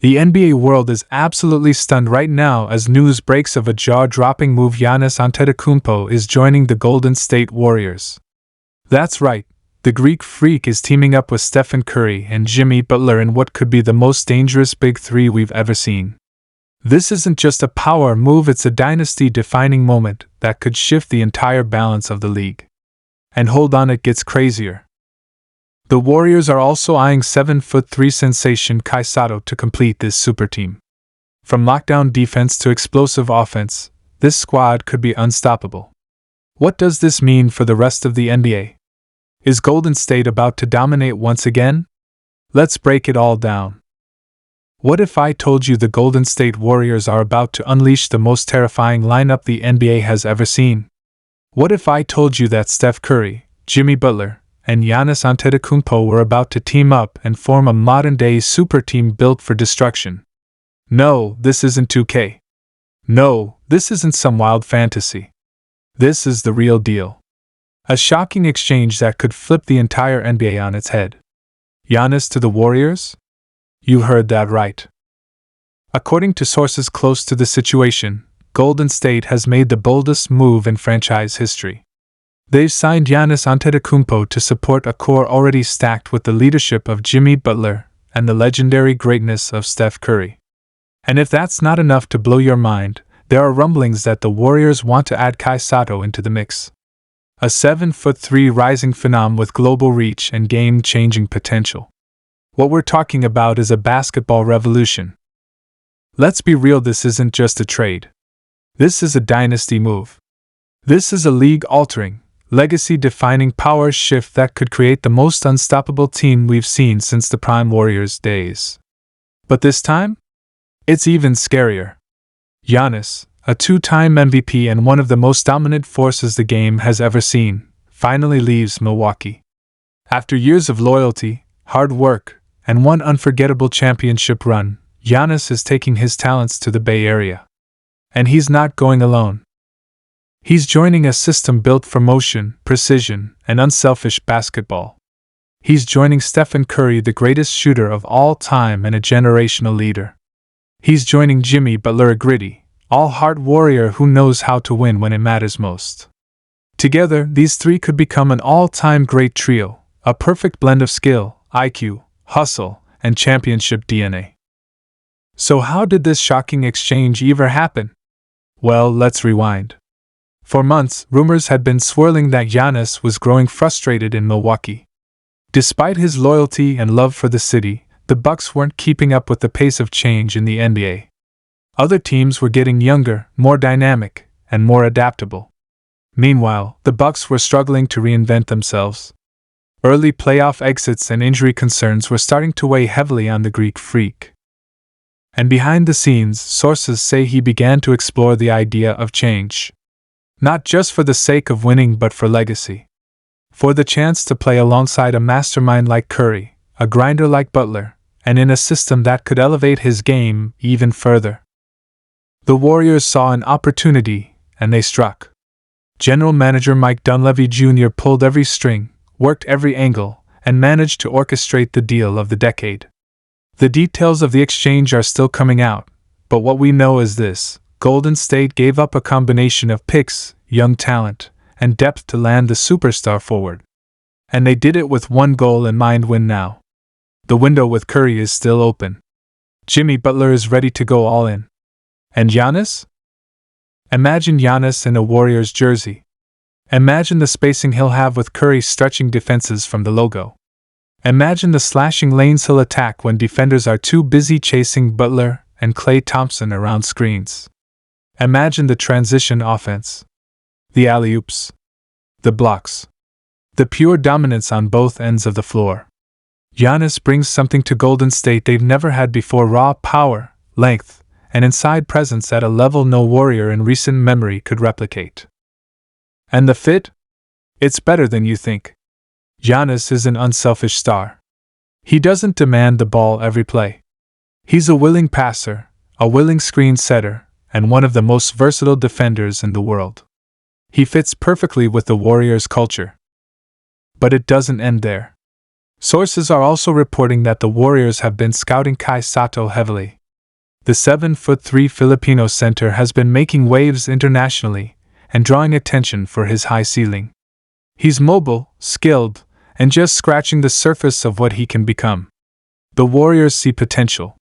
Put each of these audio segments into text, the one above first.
The NBA world is absolutely stunned right now as news breaks of a jaw-dropping move. Giannis Antetokounmpo is joining the Golden State Warriors. That's right, the Greek Freak is teaming up with Stephen Curry and Jimmy Butler in what could be the most dangerous big three we've ever seen. This isn't just a power move, it's a dynasty-defining moment that could shift the entire balance of the league. And hold on, it gets crazier. The Warriors are also eyeing 7'3" sensation Sotto to complete this super team. From lockdown defense to explosive offense, this squad could be unstoppable. What does this mean for the rest of the NBA? Is Golden State about to dominate once again? Let's break it all down. What if I told you the Golden State Warriors are about to unleash the most terrifying lineup the NBA has ever seen? What if I told you that Steph Curry, Jimmy Butler, and Giannis Antetokounmpo were about to team up and form a modern-day super team built for destruction? No, this isn't 2K. No, this isn't some wild fantasy. This is the real deal. A shocking exchange that could flip the entire NBA on its head. Giannis to the Warriors? You heard that right. According to sources close to the situation, Golden State has made the boldest move in franchise history. They've signed Giannis Antetokounmpo to support a core already stacked with the leadership of Jimmy Butler and the legendary greatness of Steph Curry. And if that's not enough to blow your mind, there are rumblings that the Warriors want to add Sotto into the mix. A 7'3" rising phenom with global reach and game-changing potential. What we're talking about is a basketball revolution. Let's be real, this isn't just a trade. This is a dynasty move. This is a league-altering, legacy-defining power shift that could create the most unstoppable team we've seen since the Prime Warriors days. But this time? It's even scarier. Giannis, a two-time MVP and one of the most dominant forces the game has ever seen, finally leaves Milwaukee. After years of loyalty, hard work, and one unforgettable championship run, Giannis is taking his talents to the Bay Area. And he's not going alone. He's joining a system built for motion, precision, and unselfish basketball. He's joining Stephen Curry, the greatest shooter of all time and a generational leader. He's joining Jimmy Butler, a gritty, all-heart warrior who knows how to win when it matters most. Together, these three could become an all-time great trio, a perfect blend of skill, IQ, hustle, and championship DNA. So how did this shocking exchange ever happen? Well, let's rewind. For months, rumors had been swirling that Giannis was growing frustrated in Milwaukee. Despite his loyalty and love for the city, the Bucks weren't keeping up with the pace of change in the NBA. Other teams were getting younger, more dynamic, and more adaptable. Meanwhile, the Bucks were struggling to reinvent themselves. Early playoff exits and injury concerns were starting to weigh heavily on the Greek Freak. And behind the scenes, sources say he began to explore the idea of change. Not just for the sake of winning but for legacy. For the chance to play alongside a mastermind like Curry, a grinder like Butler, and in a system that could elevate his game even further. The Warriors saw an opportunity, and they struck. General Manager Mike Dunleavy Jr. pulled every string, worked every angle, and managed to orchestrate the deal of the decade. The details of the exchange are still coming out, but what we know is this: Golden State gave up a combination of picks, young talent, and depth to land the superstar forward. And they did it with one goal in mind: win now. The window with Curry is still open. Jimmy Butler is ready to go all in. And Giannis? Imagine Giannis in a Warriors jersey. Imagine the spacing he'll have with Curry stretching defenses from the logo. Imagine the slashing lanes he'll attack when defenders are too busy chasing Butler and Klay Thompson around screens. Imagine the transition offense. The alley-oops. The blocks. The pure dominance on both ends of the floor. Giannis brings something to Golden State they've never had before: raw power, length, and inside presence at a level no Warrior in recent memory could replicate. And the fit? It's better than you think. Giannis is an unselfish star. He doesn't demand the ball every play. He's a willing passer, a willing screen setter, and one of the most versatile defenders in the world. He fits perfectly with the Warriors' culture. But it doesn't end there. Sources are also reporting that the Warriors have been scouting Sotto heavily. The 7'3" Filipino center has been making waves internationally and drawing attention for his high ceiling. He's mobile, skilled, and just scratching the surface of what he can become. The Warriors see potential.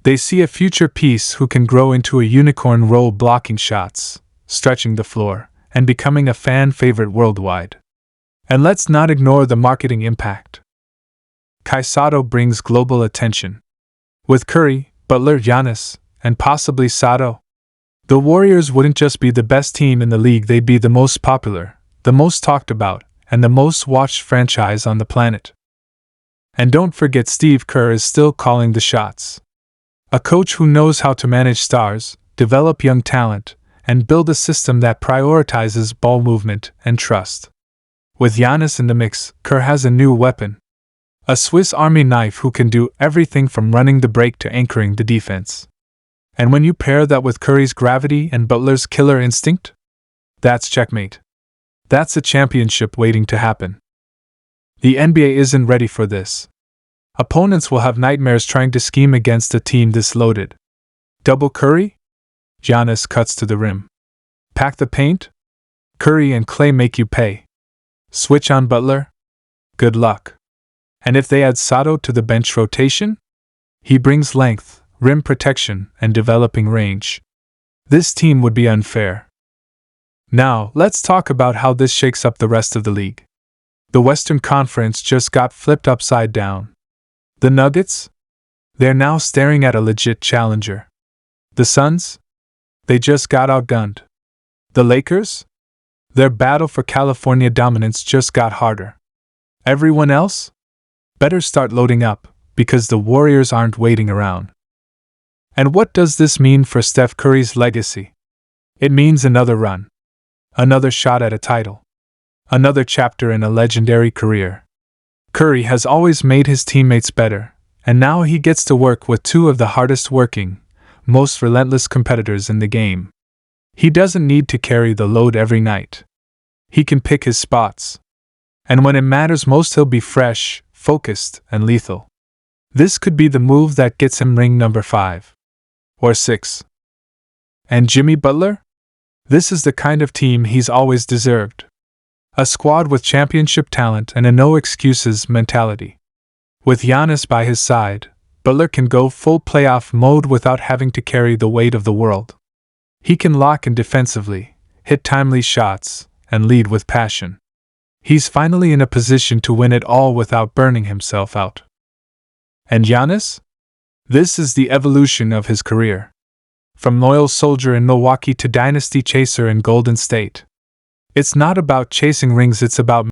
They see a future piece who can grow into a unicorn role, blocking shots, stretching the floor, and becoming a fan favorite worldwide. And let's not ignore the marketing impact. Sotto brings global attention. With Curry, Butler, Giannis, and possibly Sotto, the Warriors wouldn't just be the best team in the league, they'd be the most popular, the most talked about, and the most watched franchise on the planet. And don't forget, Steve Kerr is still calling the shots. A coach who knows how to manage stars, develop young talent, and build a system that prioritizes ball movement and trust. With Giannis in the mix, Kerr has a new weapon. A Swiss Army knife who can do everything from running the break to anchoring the defense. And when you pair that with Curry's gravity and Butler's killer instinct, that's checkmate. That's a championship waiting to happen. The NBA isn't ready for this. Opponents will have nightmares trying to scheme against a team this loaded. Double Curry? Giannis cuts to the rim. Pack the paint? Curry and Clay make you pay. Switch on Butler? Good luck. And if they add Sotto to the bench rotation? He brings length, rim protection, and developing range. This team would be unfair. Now, let's talk about how this shakes up the rest of the league. The Western Conference just got flipped upside down. The Nuggets? They're now staring at a legit challenger. The Suns? They just got outgunned. The Lakers? Their battle for California dominance just got harder. Everyone else? Better start loading up, because the Warriors aren't waiting around. And what does this mean for Steph Curry's legacy? It means another run. Another shot at a title. Another chapter in a legendary career. Curry has always made his teammates better, and now he gets to work with two of the hardest working, most relentless competitors in the game. He doesn't need to carry the load every night. He can pick his spots. And when it matters most, he'll be fresh, focused, and lethal. This could be the move that gets him ring number 5. Or 6. And Jimmy Butler? This is the kind of team he's always deserved. A squad with championship talent and a no-excuses mentality. With Giannis by his side, Butler can go full playoff mode without having to carry the weight of the world. He can lock in defensively, hit timely shots, and lead with passion. He's finally in a position to win it all without burning himself out. And Giannis? This is the evolution of his career. From loyal soldier in Milwaukee to dynasty chaser in Golden State. It's not about chasing rings, it's about